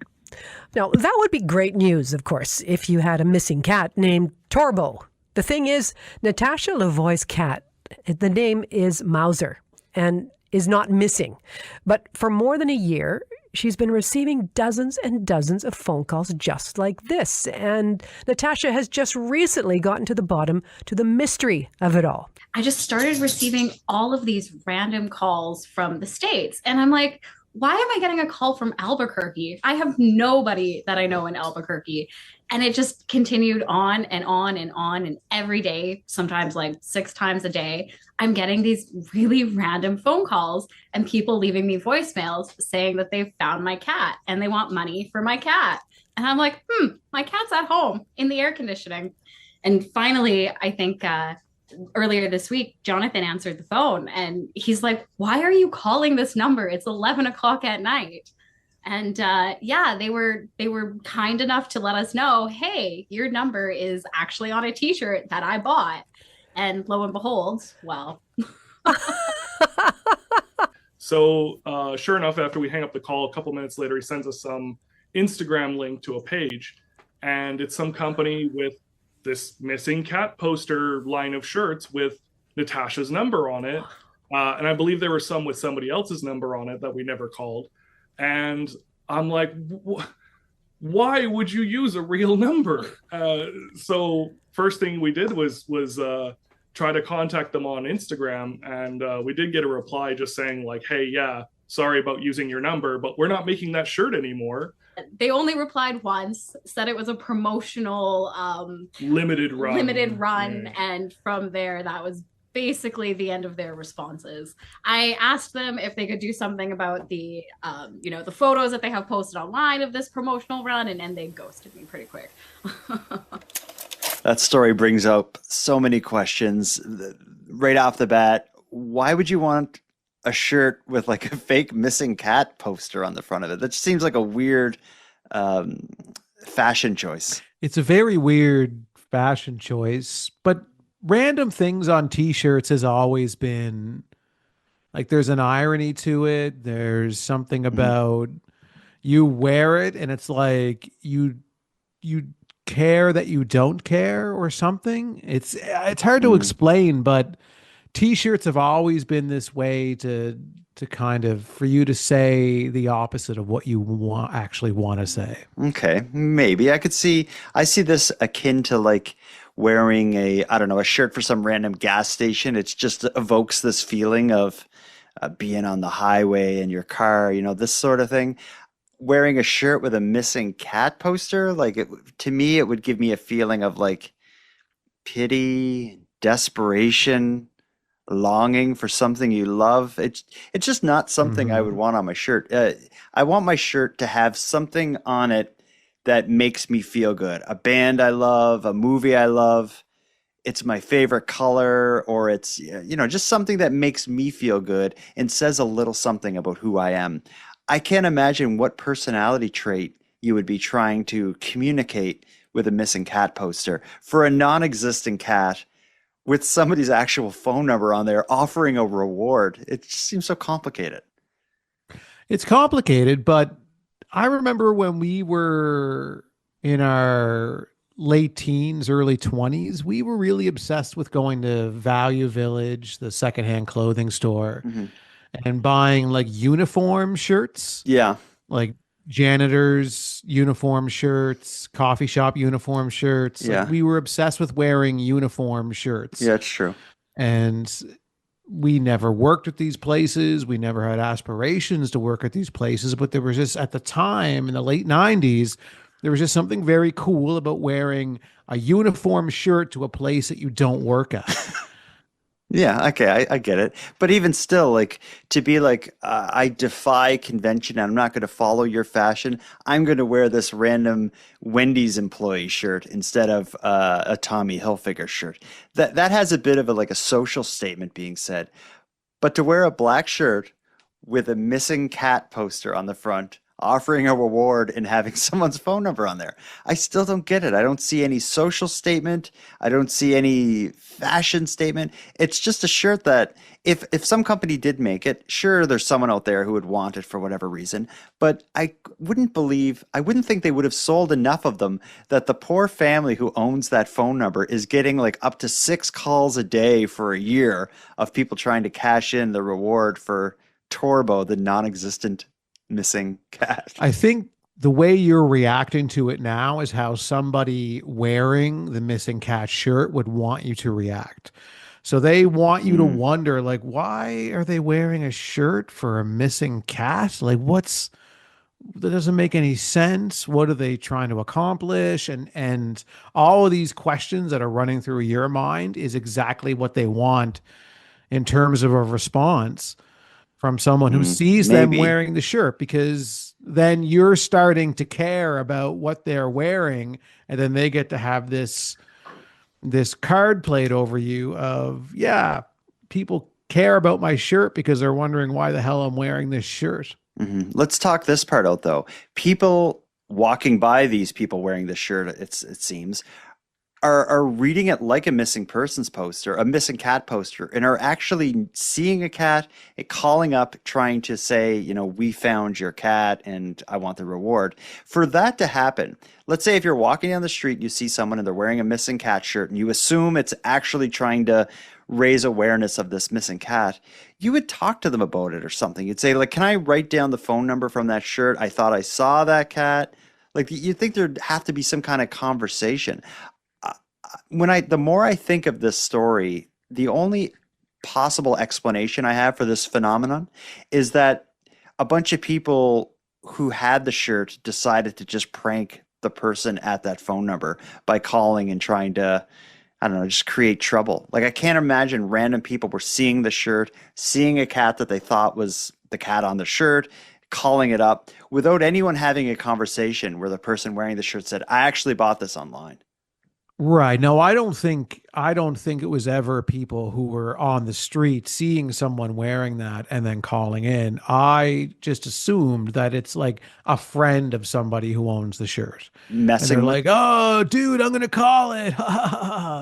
Now, that would be great news, of course, if you had a missing cat named Torbo. The thing is, Natasha Lavoie's cat, the name is Mauser, and is not missing. But for more than a year, she's been receiving dozens and dozens of phone calls just like this. And Natasha has just recently gotten to the bottom to the mystery of it all. I just started receiving all of these random calls from the States. And I'm like, why am I getting a call from Albuquerque? I have nobody that I know in Albuquerque. And it just continued on and on and on. And every day, sometimes like 6 times a day, I'm getting these really random phone calls and people leaving me voicemails saying that they've found my cat and they want money for my cat. And I'm like, my cat's at home in the air conditioning. And finally, I think earlier this week, Jonathan answered the phone and he's like, why are you calling this number? It's 11 o'clock at night. And they were kind enough to let us know, hey, your number is actually on a t-shirt that I bought. And lo and behold, well. So sure enough, after we hang up the call, a couple minutes later, he sends us some Instagram link to a page. And it's some company with this missing cat poster line of shirts with Natasha's number on it. And I believe there were some with somebody else's number on it that we never called. And I'm like, why would you use a real number? So first thing we did was try to contact them on Instagram. And we did get a reply just saying like, hey, yeah, sorry about using your number, but we're not making that shirt anymore. They only replied once, said it was a promotional limited run. Yeah. And from there, that was basically the end of their responses. I asked them if they could do something about the the photos that they have posted online of this promotional run, and they ghosted me pretty quick. That story brings up so many questions right off the bat. Why would you want a shirt with like a fake missing cat poster on the front of it? That just seems like a weird fashion choice. It's a very weird fashion choice, but random things on t-shirts has always been like, there's an irony to it. There's something about you wear it and it's like you care that you don't care or something. It's hard to explain, but t-shirts have always been this way to kind of, for you to say the opposite of what you actually want to say. Okay, maybe I see this akin to like wearing a shirt for some random gas station. It just evokes this feeling of being on the highway in your car, this sort of thing. Wearing a shirt with a missing cat poster, to me, it would give me a feeling of like pity, desperation, longing for something you love. It's just not something I would want on my shirt. I want my shirt to have something on it that makes me feel good. A band I love, a movie I love, it's my favorite color, or it's just something that makes me feel good and says a little something about who I am. I can't imagine what personality trait you would be trying to communicate with a missing cat poster. For a non-existent cat with somebody's actual phone number on there offering a reward, it just seems so complicated. It's complicated, but I remember when we were in our late teens, early 20s, we were really obsessed with going to Value Village, the secondhand clothing store, and buying like uniform shirts. Yeah. Like janitors uniform shirts, coffee shop uniform shirts. Yeah. Like we were obsessed with wearing uniform shirts. Yeah, it's true. And we never worked at these places. We never had aspirations to work at these places, but there was just, at the time in the late 90s, there was just something very cool about wearing a uniform shirt to a place that you don't work at. Yeah, okay, I get it. But even still, like to be like, I defy convention. I'm not going to follow your fashion. I'm going to wear this random Wendy's employee shirt instead of a Tommy Hilfiger shirt. That has a bit of a like a social statement being said. But to wear a black shirt with a missing cat poster on the front, offering a reward and having someone's phone number on there, I still don't get it. I don't see any social statement. I don't see any fashion statement. It's just a shirt that if some company did make it, sure, there's someone out there who would want it for whatever reason. But I wouldn't think they would have sold enough of them that the poor family who owns that phone number is getting like up to 6 calls a day for a year of people trying to cash in the reward for Torbo, the non-existent missing cat. I think the way you're reacting to it now is how somebody wearing the missing cat shirt would want you to react. So they want you to wonder, like, why are they wearing a shirt for a missing cat? Like, that doesn't make any sense. What are they trying to accomplish? And all of these questions that are running through your mind is exactly what they want in terms of a response from someone who sees them wearing the shirt, because then you're starting to care about what they're wearing, and then they get to have this card played over you of, yeah, people care about my shirt because they're wondering why the hell I'm wearing this shirt. Let's talk this part out though. People walking by these people wearing this shirt, it seems, are reading it like a missing persons poster, a missing cat poster, and are actually seeing a cat and calling up, trying to say, you know, we found your cat and I want the reward. For that to happen, let's say if you're walking down the street and you see someone and they're wearing a missing cat shirt and you assume it's actually trying to raise awareness of this missing cat, you would talk to them about it or something. You'd say, like, can I write down the phone number from that shirt? I thought I saw that cat. Like, you'd think there'd have to be some kind of conversation. The more I think of this story, the only possible explanation I have for this phenomenon is that a bunch of people who had the shirt decided to just prank the person at that phone number by calling and trying to, I don't know, just create trouble. Like, I can't imagine random people were seeing the shirt, seeing a cat that they thought was the cat on the shirt, calling it up without anyone having a conversation where the person wearing the shirt said, I actually bought this online. Right. No, I don't think it was ever people who were on the street seeing someone wearing that and then calling in. I just assumed that it's like a friend of somebody who owns the shirt. Messing and they're with like, "Oh, dude, I'm going to call it."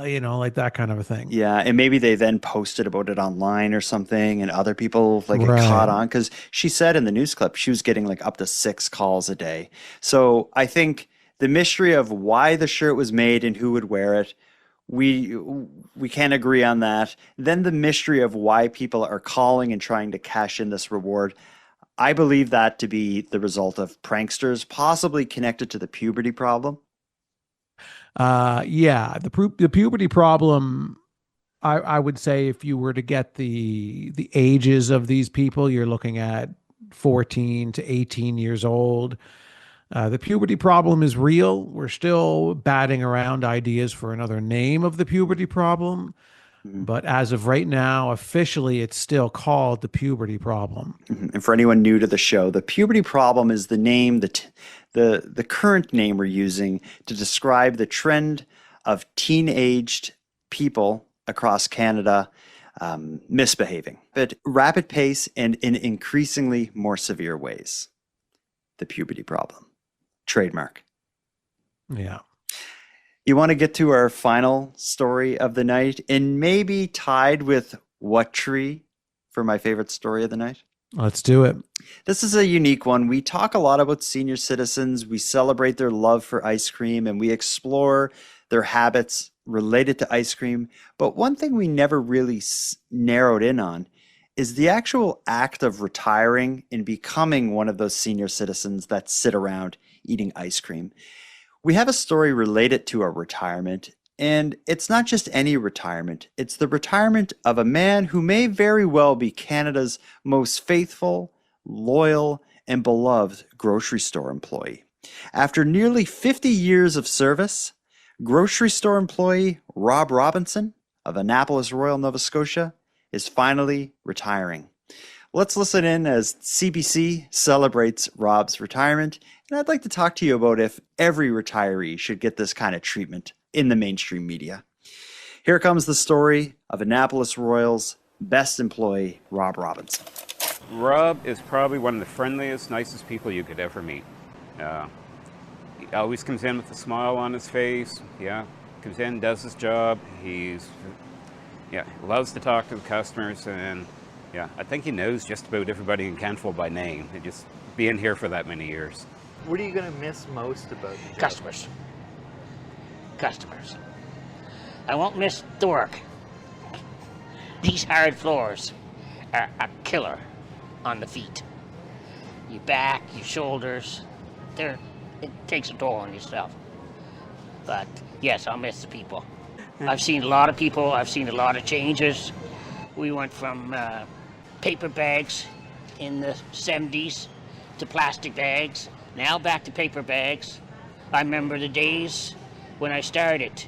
You know, like that kind of a thing. Yeah, and maybe they then posted about it online or something, and other people like get Right. caught on, because she said in the news clip she was getting like up to 6 calls a day. So I think the mystery of why the shirt was made and who would wear it, we can't agree on that. Then the mystery of why people are calling and trying to cash in this reward, I believe that to be the result of pranksters, possibly connected to the puberty problem. Yeah, the puberty problem. I would say if you were to get the ages of these people, you're looking at 14 to 18 years old. The puberty problem is real. We're still batting around ideas for another name of the puberty problem. But as of right now, officially, it's still called the puberty problem. And for anyone new to the show, the puberty problem is the name, the current name we're using to describe the trend of teenaged people across Canada misbehaving at rapid pace and in increasingly more severe ways. The puberty problem. Trademark. Yeah. You want to get to our final story of the night, and maybe tied with what tree for my favorite story of the night? Let's do it. This is a unique one. We talk a lot about senior citizens. We celebrate their love for ice cream, and we explore their habits related to ice cream. But one thing we never really narrowed in on is the actual act of retiring and becoming one of those senior citizens that sit around eating ice cream. We have a story related to a retirement, and it's not just any retirement. It's the retirement of a man who may very well be Canada's most faithful, loyal, and beloved grocery store employee. After nearly 50 years of service, grocery store employee Rob Robinson of Annapolis Royal, Nova Scotia, is finally retiring. Let's listen in as CBC celebrates Rob's retirement. And I'd like to talk to you about if every retiree should get this kind of treatment in the mainstream media. Here comes the story of Annapolis Royals best employee, Rob Robinson. Rob is probably one of the friendliest, nicest people you could ever meet. He always comes in with a smile on his face. Comes in, does his job. Loves to talk to the customers, and I think he knows just about everybody in Canfield by name. And just being here for that many years. What are you going to miss most about the job? Customers. I won't miss the work. These hard floors are a killer on the feet. Your back, your shoulders, it takes a toll on yourself. But yes, I'll miss the people. I've seen a lot of people, I've seen a lot of changes. We went from paper bags in the 70s to plastic bags, now back to paper bags. I remember the days when I started.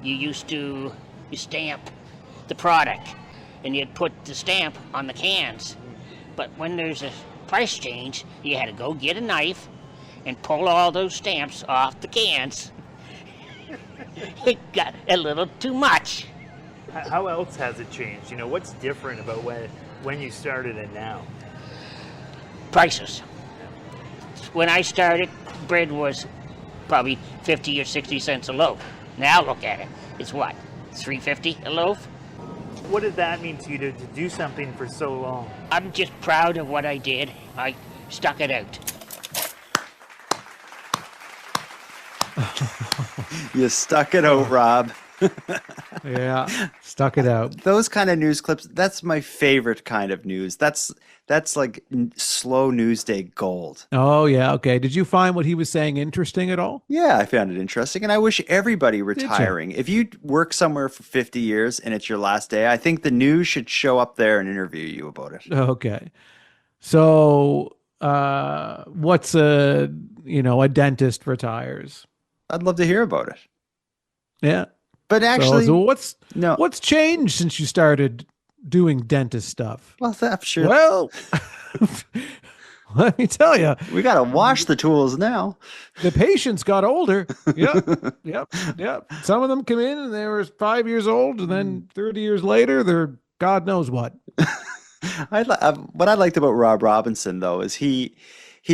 You stamp the product and you'd put the stamp on the cans. But when there's a price change, you had to go get a knife and pull all those stamps off the cans. It got a little too much. How else has it changed? What's different about when you started and now? Prices. When I started, bread was probably 50 or 60 cents a loaf. Now look at it. It's what? $3.50 a loaf? What did that mean to you to do something for so long? I'm just proud of what I did. I stuck it out. You stuck it out, Rob. Yeah, stuck it out. Those kind of news clips, that's my favorite kind of news. That's like slow news day gold. Oh, yeah. Okay. Did you find what he was saying interesting at all? Yeah, I found it interesting. And I wish everybody retiring, if you work somewhere for 50 years and it's your last day, I think the news should show up there and interview you about it. Okay. So what's a dentist retires? I'd love to hear about it. Yeah. But actually, so what's changed since you started doing dentist stuff? Well, I'm sure. Well, let me tell you, we got to wash the tools now. The patients got older. Yep. Some of them come in and they were 5 years old, and then 30 years later, they're God knows what. What I liked about Rob Robinson, though, is he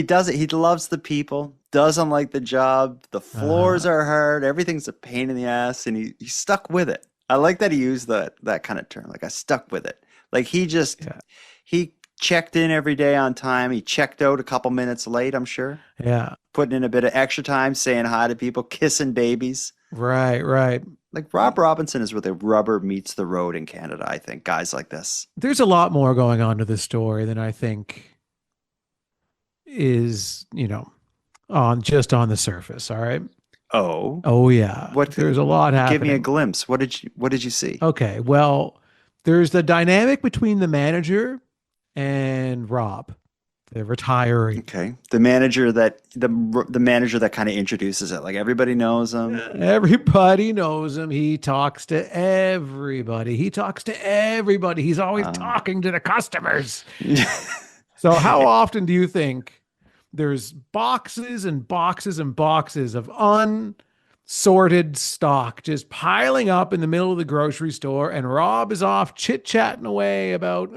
does it. He loves the people. Doesn't like the job. The floors are hard. Everything's a pain in the ass, and he stuck with it. I like that he used that kind of term. Like, I stuck with it. Like, he checked in every day on time. He checked out a couple minutes late, I'm sure. Yeah. Putting in a bit of extra time, saying hi to people, kissing babies. Right. Like, Rob Robinson is where the rubber meets the road in Canada, I think. Guys like this. There's a lot more going on to this story than I think is, on the surface. All right. Oh yeah. There's a lot happening. Give me a glimpse. What did you see? Okay. Well, there's the dynamic between the manager and Rob, the retiree. Okay. The manager that kind of introduces it. Like, everybody knows him. Everybody knows him. He talks to everybody. He's always talking to the customers. So how often do you think there's boxes and boxes and boxes of unsorted stock just piling up in the middle of the grocery store, and Rob is off chit-chatting away about,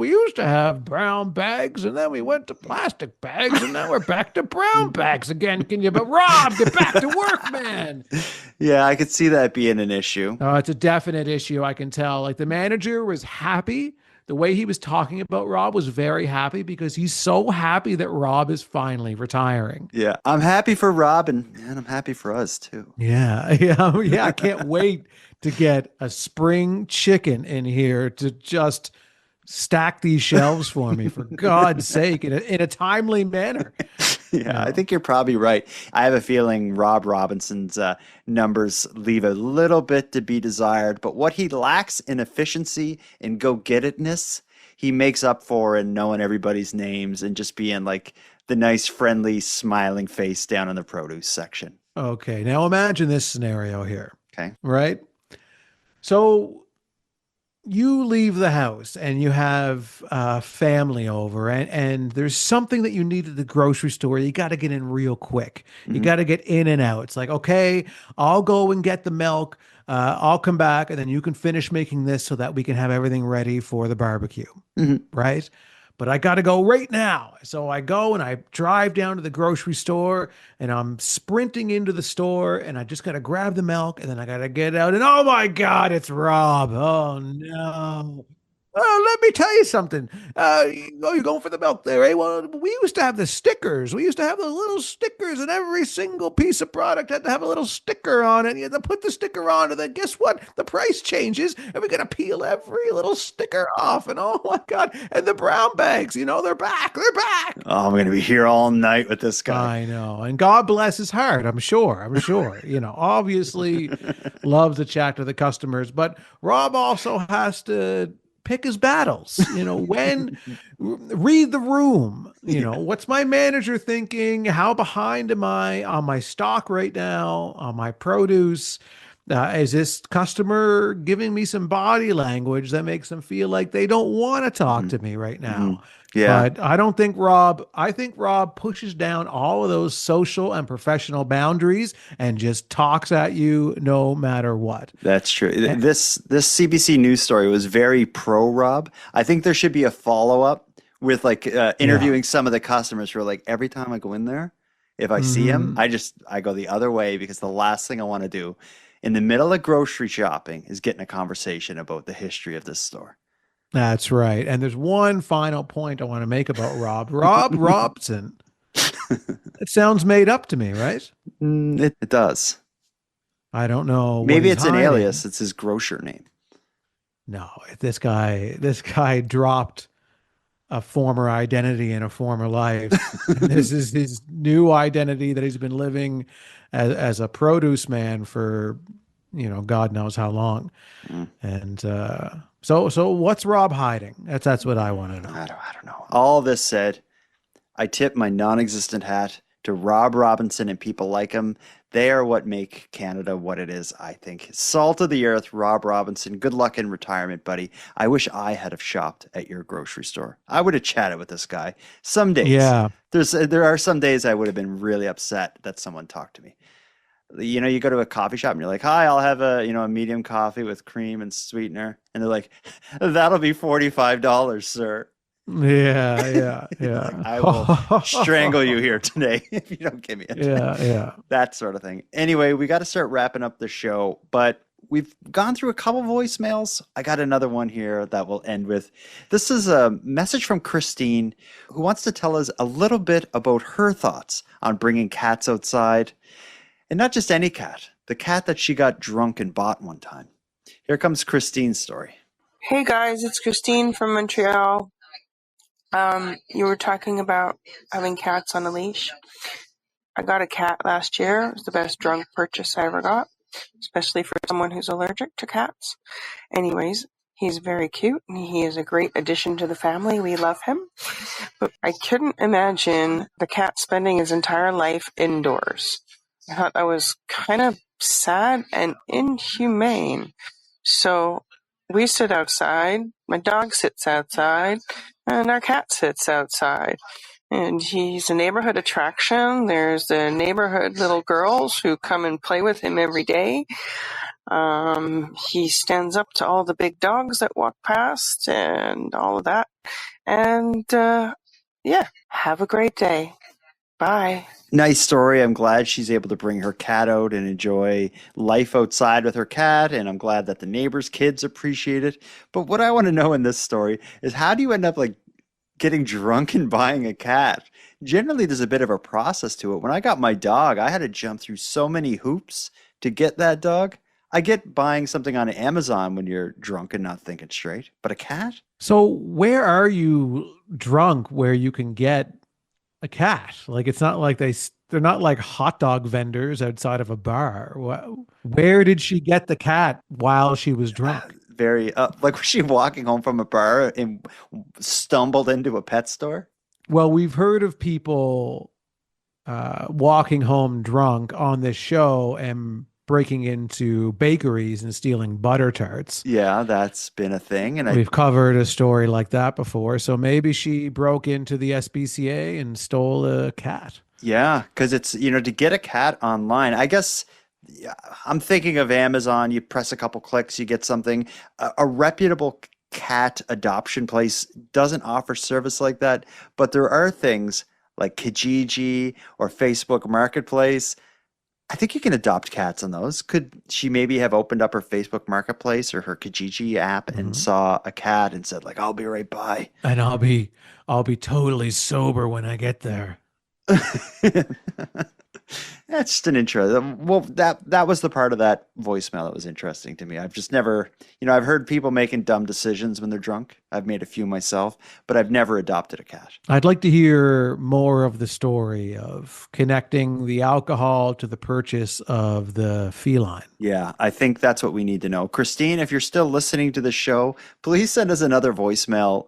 we used to have brown bags, and then we went to plastic bags, and now we're back to brown bags again. But Rob, get back to work, man. Yeah, I could see that being an issue. Oh, it's a definite issue, I can tell. Like, the manager was happy. The way he was talking about Rob was very happy because he's so happy that Rob is finally retiring. Yeah, I'm happy for Rob, and I'm happy for us too. Yeah. I can't wait to get a spring chicken in here to just stack these shelves for me, for God's sake, in a timely manner. Yeah, I think you're probably right. I have a feeling Rob Robinson's numbers leave a little bit to be desired, but what he lacks in efficiency and go-get-itness, he makes up for in knowing everybody's names and just being like the nice, friendly, smiling face down in the produce section. Okay, now imagine this scenario here. Okay. Right? So you leave the house and you have family over, and there's something that you need at the grocery store. You got to get in real quick. You got to get in and out. It's like, okay, I'll go and get the milk. I'll come back, and then you can finish making this so that we can have everything ready for the barbecue. Right? But I got to go right now. So I go and I drive down to the grocery store, and I'm sprinting into the store, and I just got to grab the milk, and then I got to get out, and oh my God, it's Rob. Oh no. Oh, let me tell you something. You're going for the milk there, eh? Well, we used to have the stickers. We used to have the little stickers, and every single piece of product had to have a little sticker on it. You had to put the sticker on, and then guess what? The price changes, and we got to peel every little sticker off. And oh my God, and the brown bags, they're back. They're back. Oh, I'm going to be here all night with this guy. I know. And God bless his heart, I'm sure. Obviously loves to chat to the customers, but Rob also has to pick his battles, when read the room, what's my manager thinking? How behind am I on my stock right now, on my produce? Is this customer giving me some body language that makes them feel like they don't want to talk to me right now? Yeah. But I think Rob pushes down all of those social and professional boundaries and just talks at you no matter what. That's true. This CBC News story was very pro Rob. I think there should be a follow-up with interviewing some of the customers who are like, every time I go in there, if I see him, I go the other way, because the last thing I want to do in the middle of grocery shopping is get in a conversation about the history of this store. That's right. And there's one final point I want to make about Rob. Rob Robson. It sounds made up to me, right? It does. I don't know. Maybe it's an alias. It's his grocer name. No, this guy dropped a former identity in a former life. This is his new identity that he's been living as a produce man for, God knows how long. And so what's Rob hiding? That's what I want to know. I don't know. All this said, I tip my non-existent hat to Rob Robinson and people like him. They are what make Canada what it is, I think. Salt of the earth, Rob Robinson. Good luck in retirement, buddy. I wish I had have shopped at your grocery store. I would have chatted with this guy. Some days. Yeah. There are some days I would have been really upset that someone talked to me. You go to a coffee shop and you're like, hi, I'll have a medium coffee with cream and sweetener. And they're like, that'll be $45, sir. Yeah. I will strangle you here today if you don't give me it. Yeah. That sort of thing. Anyway, we got to start wrapping up the show, but we've gone through a couple voicemails. I got another one here that we'll end with. This is a message from Christine, who wants to tell us a little bit about her thoughts on bringing cats outside. And not just any cat, the cat that she got drunk and bought one time. Here comes Christine's story. Hey guys, it's Christine from Montreal. You were talking about having cats on a leash. I got a cat last year. It was the best drunk purchase I ever got, especially for someone who's allergic to cats. Anyways, he's very cute and he is a great addition to the family. We love him. But I couldn't imagine the cat spending his entire life indoors. I thought that was kind of sad and inhumane. So we sit outside, my dog sits outside, and our cat sits outside. And he's a neighborhood attraction. There's the neighborhood little girls who come and play with him every day. He stands up to all the big dogs that walk past and all of that. And have a great day. Bye. Nice story. I'm glad she's able to bring her cat out and enjoy life outside with her cat. And I'm glad that the neighbors' kids appreciate it. But what I want to know in this story is, how do you end up getting drunk and buying a cat? Generally, there's a bit of a process to it. When I got my dog, I had to jump through so many hoops to get that dog. I get buying something on Amazon when you're drunk and not thinking straight. But a cat? So where are you drunk where you can get a cat? It's not like they're not like hot dog vendors outside of a bar. Where did she get the cat while she was drunk? Was she walking home from a bar and stumbled into a pet store? Well, we've heard of people walking home drunk on this show and breaking into bakeries and stealing butter tarts. Yeah, that's been a thing. And We've covered a story like that before. So maybe she broke into the SPCA and stole a cat. Yeah, because it's, to get a cat online, I guess I'm thinking of Amazon. You press a couple clicks, you get something. A reputable cat adoption place doesn't offer service like that, but there are things like Kijiji or Facebook Marketplace. I think you can adopt cats on those. Could she maybe have opened up her Facebook Marketplace or her Kijiji app and saw a cat and said, like, I'll be right by. And I'll be totally sober when I get there. That's just an intro. Well, that was the part of that voicemail that was interesting to me. I've just never, I've heard people making dumb decisions when they're drunk. I've made a few myself, but I've never adopted a cat. I'd like to hear more of the story of connecting the alcohol to the purchase of the feline. Yeah, I think that's what we need to know. Christine, if you're still listening to the show, please send us another voicemail.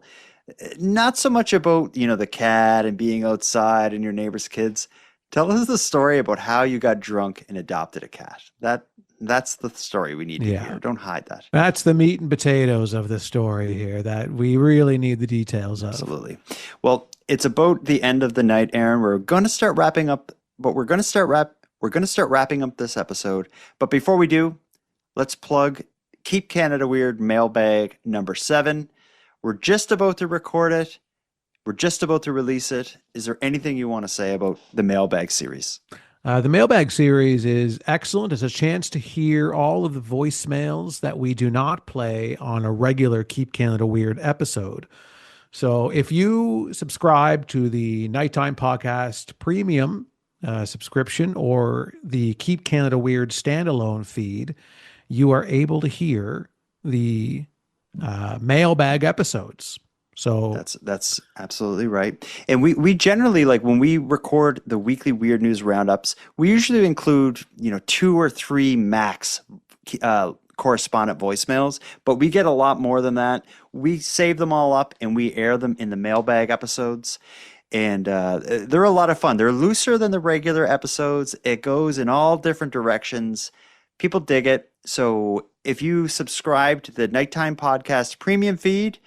Not so much about, the cat and being outside and your neighbor's kids. Tell us the story about how you got drunk and adopted a cat. That's the story we need to hear. Don't hide that. That's the meat and potatoes of the story here that we really need the details of. Absolutely. Well, it's about the end of the night, Aaron. We're going to start wrapping up, but we're going to start wrapping up this episode. But before we do, let's plug Keep Canada Weird mailbag number 7. We're just about to record it. We're just about to release it. Is there anything you want to say about the mailbag series? The mailbag series is excellent. It's a chance to hear all of the voicemails that we do not play on a regular Keep Canada Weird episode. So if you subscribe to the Nighttime Podcast Premium subscription or the Keep Canada Weird standalone feed, you are able to hear the mailbag episodes. So that's absolutely right. And we generally, like, when we record the weekly Weird News Roundups, we usually include, 2 or 3 max correspondent voicemails, but we get a lot more than that. We save them all up and we air them in the mailbag episodes. And they're a lot of fun. They're looser than the regular episodes. It goes in all different directions. People dig it. So if you subscribe to the Nighttime Podcast Premium feed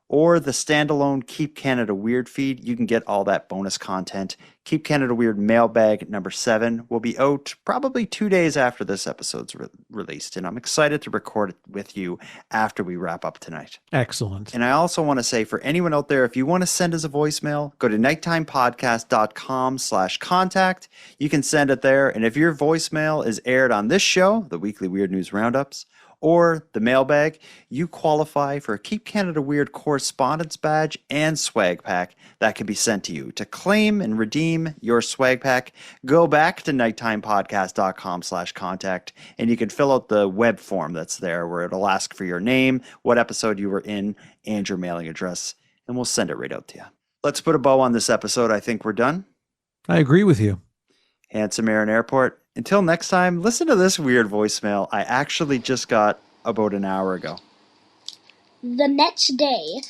or the standalone Keep Canada Weird feed, you can get all that bonus content. Keep Canada Weird mailbag number 7 will be out probably 2 days after this episode's released, and I'm excited to record it with you after we wrap up tonight. Excellent. And I also want to say, for anyone out there, if you want to send us a voicemail, go to nighttimepodcast.com/contact. You can send it there, and if your voicemail is aired on this show, the weekly Weird News Roundups, or the mailbag, you qualify for a Keep Canada Weird correspondence badge and swag pack that can be sent to you. To claim and redeem your swag pack, go back to nighttimepodcast.com/contact, and you can fill out the web form that's there where it'll ask for your name, what episode you were in, and your mailing address, and we'll send it right out to you. Let's put a bow on this episode. I think we're done. I agree with you. Handsome Aaron Airport. Until next time, listen to this weird voicemail I actually just got about an hour ago. The next day,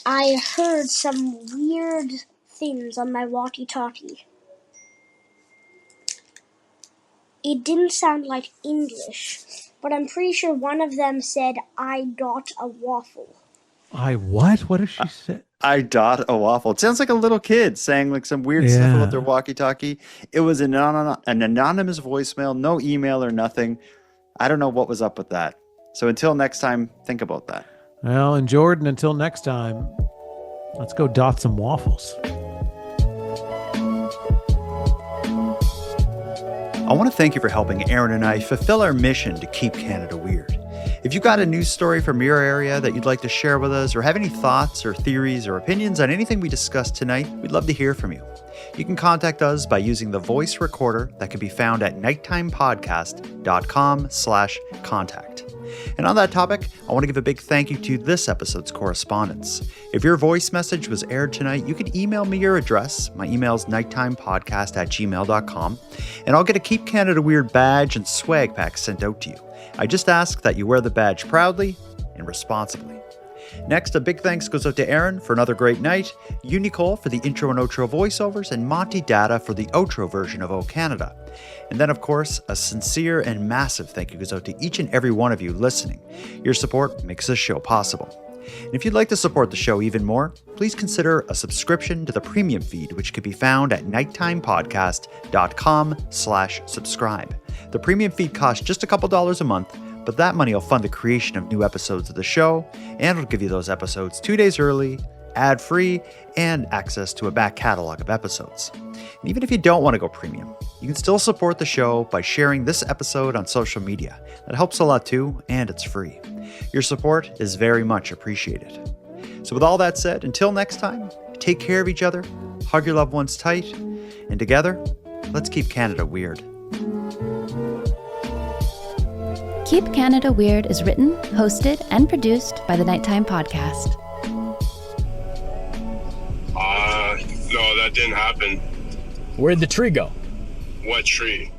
I heard some weird things on my walkie-talkie. It didn't sound like English, but I'm pretty sure one of them said, "I got a waffle." I what? What did she say? I dot a waffle. It sounds like a little kid saying like some weird stuff about their walkie-talkie. It was an anonymous voicemail, no email or nothing. I don't know what was up with that. So until next time, think about that. Well, and Jordan, until next time, let's go dot some waffles. I want to thank you for helping Aaron and I fulfill our mission to keep Canada weird. If you got a news story from your area that you'd like to share with us, or have any thoughts or theories or opinions on anything we discussed tonight, we'd love to hear from you. You can contact us by using the voice recorder that can be found at nighttimepodcast.com/contact. And on that topic, I want to give a big thank you to this episode's correspondents. If your voice message was aired tonight, you can email me your address. My email is nighttimepodcast@gmail.com, and I'll get a Keep Canada Weird badge and swag pack sent out to you. I just ask that you wear the badge proudly and responsibly. Next, a big thanks goes out to Aaron for another great night, Unicole for the intro and outro voiceovers, and Monty Data for the outro version of O Canada. And then, of course, a sincere and massive thank you goes out to each and every one of you listening. Your support makes this show possible. And if you'd like to support the show even more, please consider a subscription to the premium feed, which can be found at nighttimepodcast.com/subscribe. The premium feed costs just a couple dollars a month, but that money will fund the creation of new episodes of the show, and it'll give you those episodes 2 days early, ad-free, and access to a back catalog of episodes. And even if you don't want to go premium, you can still support the show by sharing this episode on social media. That helps a lot too, and it's free. Your support is very much appreciated. So with all that said, until next time, take care of each other, hug your loved ones tight, and together, let's keep Canada weird. Keep Canada Weird is written, hosted, and produced by the Nighttime Podcast. No, that didn't happen. Where'd the tree go? What tree?